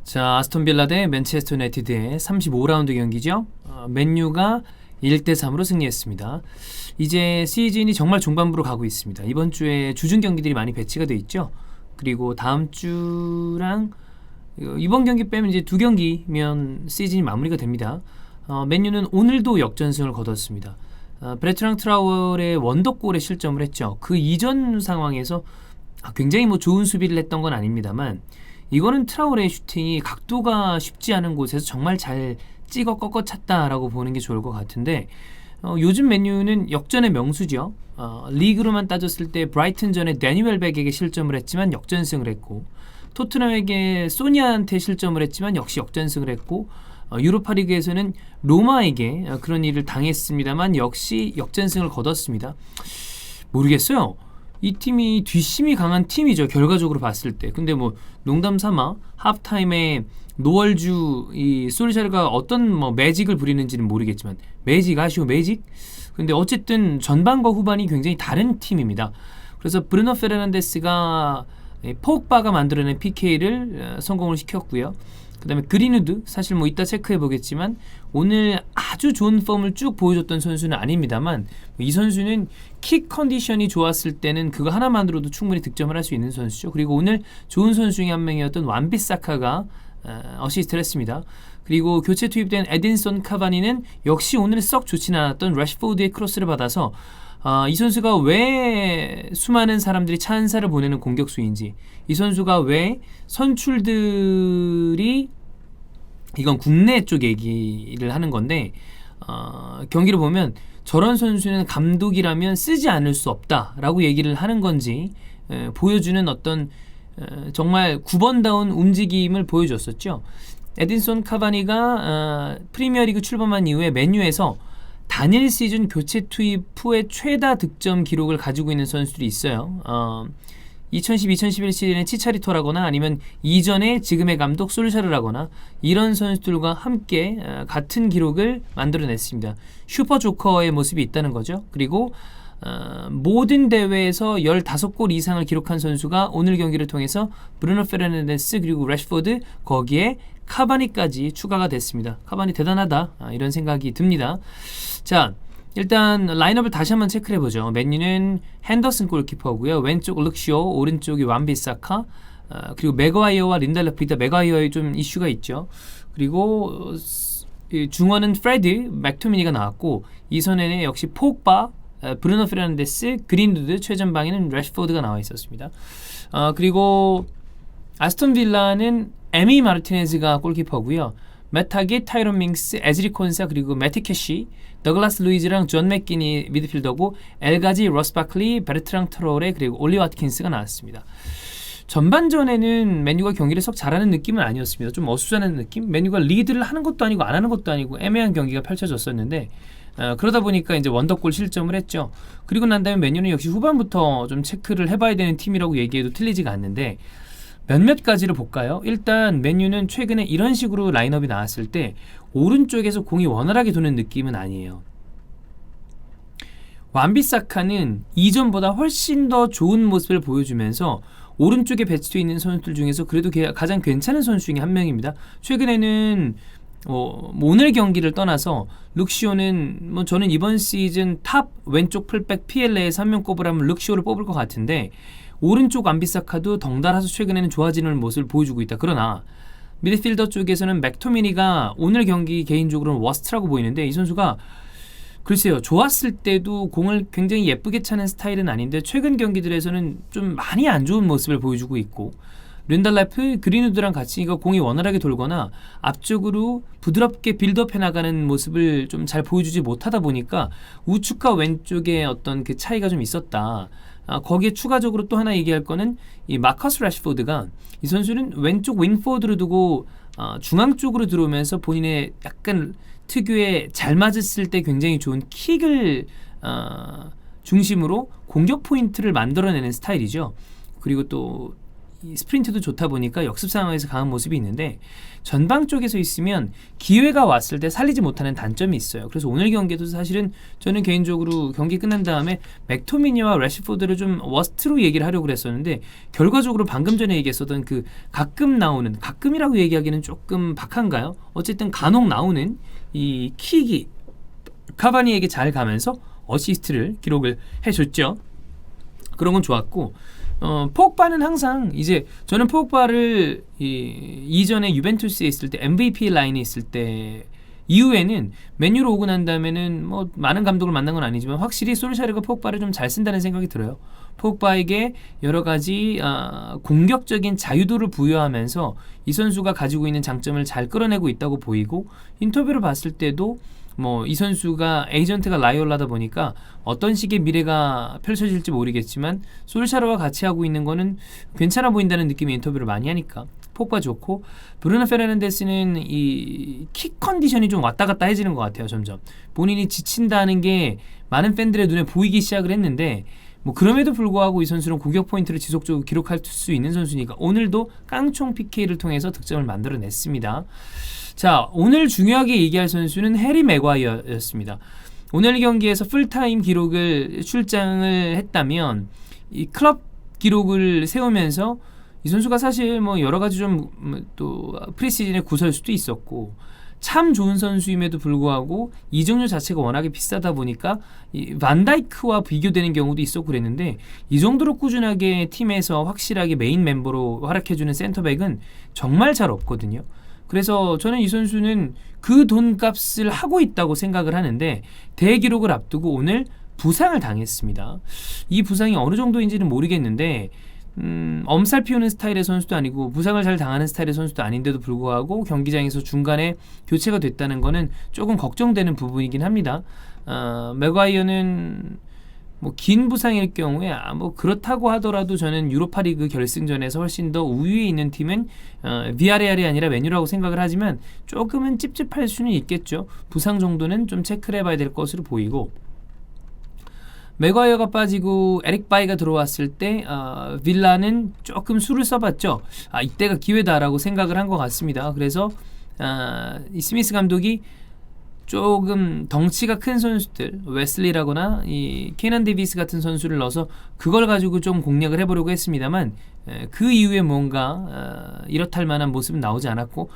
자, 아스톤빌라 대 맨체스터 유나이티드의 35라운드 경기죠. 맨유가 1대3으로 승리했습니다. 이제 시즌이 정말 중반부로 가고 있습니다. 이번 주에 주중 경기들이 많이 배치가 돼 있죠. 그리고 다음 주랑 이번 경기 빼면 이제 두 경기면 시즌이 마무리가 됩니다. 맨유는 오늘도 역전승을 거뒀습니다. 브레트랑 트라월의 원더골에 실점을 했죠. 그 이전 상황에서 굉장히 좋은 수비를 했던 건 아닙니다만 이거는 트라우레의 슈팅이 각도가 쉽지 않은 곳에서 정말 잘 찍어 꺾어 찼다라고 보는 게 좋을 것 같은데 요즘 맨유는 역전의 명수죠. 리그로만 따졌을 때 브라이튼전에 데니 웰백에게 실점을 했지만 역전승을 했고, 토트넘에게 소니아한테 실점을 했지만 역시 역전승을 했고, 유로파리그에서는 로마에게 그런 일을 당했습니다만 역시 역전승을 거뒀습니다. 모르겠어요. 이 팀이 뒷심이 강한 팀이죠, 결과적으로 봤을 때. 근데 농담 삼아 하프타임에 노얼주 이 솔샤르가 어떤 매직을 부리는지는 모르겠지만 매직? 근데 어쨌든 전반과 후반이 굉장히 다른 팀입니다. 그래서 브루노 페르난데스가 포그바가 만들어낸 PK를 성공을 시켰고요. 그 다음에 그린우드, 사실 이따 체크해 보겠지만 오늘 아주 좋은 폼을 쭉 보여줬던 선수는 아닙니다만 이 선수는 킥 컨디션이 좋았을 때는 그거 하나만으로도 충분히 득점을 할 수 있는 선수죠. 그리고 오늘 좋은 선수 중에 한 명이었던 완비사카가 어시스트를 했습니다. 그리고 교체 투입된 에딘손 카바니는 역시 오늘 썩 좋지는 않았던 래시포드의 크로스를 받아서 이 선수가 왜 수많은 사람들이 찬사를 보내는 공격수인지, 이 선수가 왜 선출들이, 이건 국내 쪽 얘기를 하는 건데 경기를 보면 저런 선수는 감독이라면 쓰지 않을 수 없다라고 얘기를 하는 건지 보여주는 어떤 정말 9번다운 움직임을 보여줬었죠. 에딘손 카바니가 프리미어리그 출범한 이후에 맨유에서 단일 시즌 교체 투입 후의 최다 득점 기록을 가지고 있는 선수들이 있어요. 2010-2011 시즌에 치차리토라거나 아니면 이전에 지금의 감독 솔샤르라거나 이런 선수들과 함께 같은 기록을 만들어냈습니다. 슈퍼 조커의 모습이 있다는 거죠. 그리고 모든 대회에서 15골 이상을 기록한 선수가 오늘 경기를 통해서 브루노 페르난데스 그리고 래시포드, 거기에 카바니까지 추가가 됐습니다. 카바니 대단하다, 이런 생각이 듭니다. 자, 일단 라인업을 다시 한번 체크를 해보죠. 맨유는 핸더슨 골키퍼고요. 왼쪽 룩쇼, 오른쪽이 완비사카, 그리고 맥과이어와 린델로프. 맥과이어에 좀 이슈가 있죠. 그리고 중원은 프레드 맥토미니가 나왔고, 이선에는 역시 포그바, 브루노 페르난데스, 그린우드, 최전방에는 래시포드가 나와 있었습니다. 그리고 아스톤 빌라는 에미 마르티네즈가 골키퍼고요. 메타기, 타이론 밍스, 에즈리 콘사, 그리고 매티 캐시, 더글라스 루이즈랑 존 맥기니 미드필더고, 엘가지, 러스 바클리, 베르트랑 트로레, 그리고 올리 와트킨스가 나왔습니다. 전반전에는 맨유가 경기를 썩 잘하는 느낌은 아니었습니다. 좀 어수선한 느낌? 맨유가 리드를 하는 것도 아니고 안 하는 것도 아니고 애매한 경기가 펼쳐졌었는데 그러다 보니까 이제 원더골 실점을 했죠. 그리고 난 다음에 맨유는 역시 후반부터 좀 체크를 해봐야 되는 팀이라고 얘기해도 틀리지가 않는데, 몇몇 가지를 볼까요? 일단 맨유는 최근에 이런 식으로 라인업이 나왔을 때 오른쪽에서 공이 원활하게 도는 느낌은 아니에요. 완비사카는 이전보다 훨씬 더 좋은 모습을 보여주면서 오른쪽에 배치되어 있는 선수들 중에서 그래도 가장 괜찮은 선수 중에 한 명입니다. 최근에는 오늘 경기를 떠나서 룩시오는 저는 이번 시즌 탑 왼쪽 풀백 PLA에서 한 명 꼽으라면 룩시오를 뽑을 것 같은데, 오른쪽 완비사카도 덩달아서 최근에는 좋아지는 모습을 보여주고 있다. 그러나 미드필더 쪽에서는 맥토미니가 오늘 경기 개인적으로는 워스트라고 보이는데, 이 선수가 글쎄요, 좋았을 때도 공을 굉장히 예쁘게 차는 스타일은 아닌데 최근 경기들에서는 좀 많이 안 좋은 모습을 보여주고 있고, 린달라프, 그린우드랑 같이 이거 공이 원활하게 돌거나 앞쪽으로 부드럽게 빌드업 해나가는 모습을 좀 잘 보여주지 못하다 보니까 우측과 왼쪽의 어떤 그 차이가 좀 있었다. 거기에 추가적으로 또 하나 얘기할 거는 이 마커스 래시포드가, 이 선수는 왼쪽 윙포워드로 두고 중앙 쪽으로 들어오면서 본인의 약간 특유의 잘 맞았을 때 굉장히 좋은 킥을 중심으로 공격 포인트를 만들어내는 스타일이죠. 그리고 또 이 스프린트도 좋다 보니까 역습 상황에서 강한 모습이 있는데 전방 쪽에서 있으면 기회가 왔을 때 살리지 못하는 단점이 있어요. 그래서 오늘 경기도 사실은 저는 개인적으로 경기 끝난 다음에 맥토미니와 래시포드를 좀 워스트로 얘기를 하려고 그랬었는데 결과적으로 방금 전에 얘기했었던 그 가끔 나오는, 가끔이라고 얘기하기는 조금 박한가요? 어쨌든 간혹 나오는 이 킥이 카바니에게 잘 가면서 어시스트를 기록을 해줬죠. 그런 건 좋았고, 포그바는 항상 이제 저는 포그바를 이전에 유벤투스에 있을 때 MVP 라인에 있을 때 이후에는 맨유로 오고 난 다음에는 뭐 많은 감독을 만난 건 아니지만 확실히 솔샤르가 포그바를 좀 잘 쓴다는 생각이 들어요. 포그바에게 여러 가지 공격적인 자유도를 부여하면서 이 선수가 가지고 있는 장점을 잘 끌어내고 있다고 보이고, 인터뷰를 봤을 때도 뭐 이 선수가 에이전트가 라이올라다 보니까 어떤 식의 미래가 펼쳐질지 모르겠지만 솔샤르와 같이 하고 있는 거는 괜찮아 보인다는 느낌의 인터뷰를 많이 하니까 포그바 좋고, 브루노 페르난데스는 이 킥 컨디션이 좀 왔다 갔다 해지는 것 같아요. 점점 본인이 지친다는 게 많은 팬들의 눈에 보이기 시작을 했는데, 뭐 그럼에도 불구하고 이 선수는 공격 포인트를 지속적으로 기록할 수 있는 선수니까 오늘도 깡총 PK를 통해서 득점을 만들어냈습니다. 자, 오늘 중요하게 얘기할 선수는 해리 맥과이어였습니다. 오늘 경기에서 풀타임 기록을 출장을 했다면 이 클럽 기록을 세우면서 이 선수가 사실 뭐 여러 가지 좀 또 프리시즌의 구설 수도 있었고 참 좋은 선수임에도 불구하고 이적료 자체가 워낙에 비싸다 보니까 이 반다이크와 비교되는 경우도 있었고 그랬는데, 이 정도로 꾸준하게 팀에서 확실하게 메인 멤버로 활약해주는 센터백은 정말 잘 없거든요. 그래서 저는 이 선수는 그 돈값을 하고 있다고 생각을 하는데, 대기록을 앞두고 오늘 부상을 당했습니다. 이 부상이 어느 정도인지는 모르겠는데 엄살 피우는 스타일의 선수도 아니고 부상을 잘 당하는 스타일의 선수도 아닌데도 불구하고 경기장에서 중간에 교체가 됐다는 거는 조금 걱정되는 부분이긴 합니다. 맥과이어는 뭐 긴 부상일 경우에 뭐 그렇다고 하더라도 저는 유로파리그 결승전에서 훨씬 더 우위에 있는 팀은 비아레알이 아니라 맨유라고 생각을 하지만 조금은 찝찝할 수는 있겠죠. 부상 정도는 좀 체크를 해봐야 될 것으로 보이고, 맥과이어가 빠지고 에릭 바이가 들어왔을 때 빌라는 조금 수를 써봤죠. 이때가 기회다라고 생각을 한 것 같습니다. 그래서 이 스미스 감독이 조금 덩치가 큰 선수들, 웨슬리라거나 이 케난 데이비스 같은 선수를 넣어서 그걸 가지고 좀 공략을 해보려고 했습니다만 그 이후에 뭔가 이렇다 할 만한 모습은 나오지 않았고,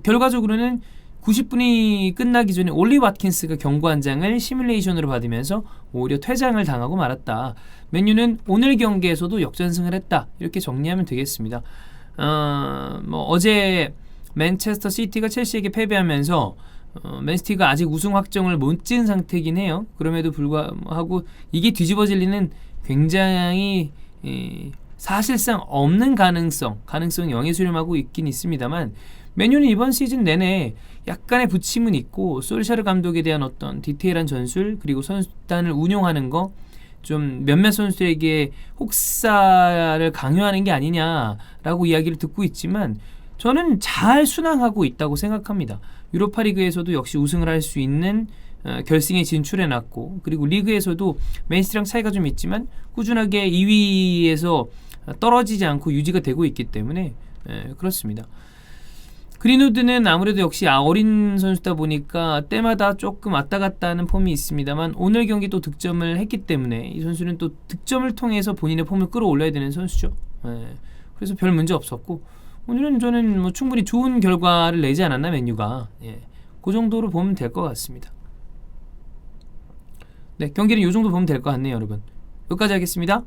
결과적으로는 90분이 끝나기 전에 올리 와트킨스가 경고 한 장을 시뮬레이션으로 받으면서 오히려 퇴장을 당하고 말았다. 맨유는 오늘 경기에서도 역전승을 했다. 이렇게 정리하면 되겠습니다. 뭐 어제 맨체스터 시티가 첼시에게 패배하면서 맨시티가 아직 우승 확정을 못 지은 상태이긴 해요. 그럼에도 불구하고 이게 뒤집어질 리는 굉장히 사실상 없는 가능성이 영에 수렴하고 있긴 있습니다만, 맨유는 이번 시즌 내내 약간의 부침은 있고 솔샤르 감독에 대한 어떤 디테일한 전술, 그리고 선수단을 운용하는 거 좀 몇몇 선수들에게 혹사를 강요하는 게 아니냐라고 이야기를 듣고 있지만 저는 잘 순항하고 있다고 생각합니다. 유로파리그에서도 역시 우승을 할 수 있는 결승에 진출해놨고, 그리고 리그에서도 맨시티랑 차이가 좀 있지만 꾸준하게 2위에서 떨어지지 않고 유지가 되고 있기 때문에 그렇습니다. 그린우드는 아무래도 역시 어린 선수다 보니까 때마다 조금 왔다 갔다 하는 폼이 있습니다만 오늘 경기 또 득점을 했기 때문에 이 선수는 또 득점을 통해서 본인의 폼을 끌어올려야 되는 선수죠. 그래서 별 문제 없었고 오늘은 저는 뭐 충분히 좋은 결과를 내지 않았나 맨유가. 그 정도로 보면 될 것 같습니다. 네, 경기는 이 정도 보면 될 것 같네요, 여러분. 여기까지 하겠습니다.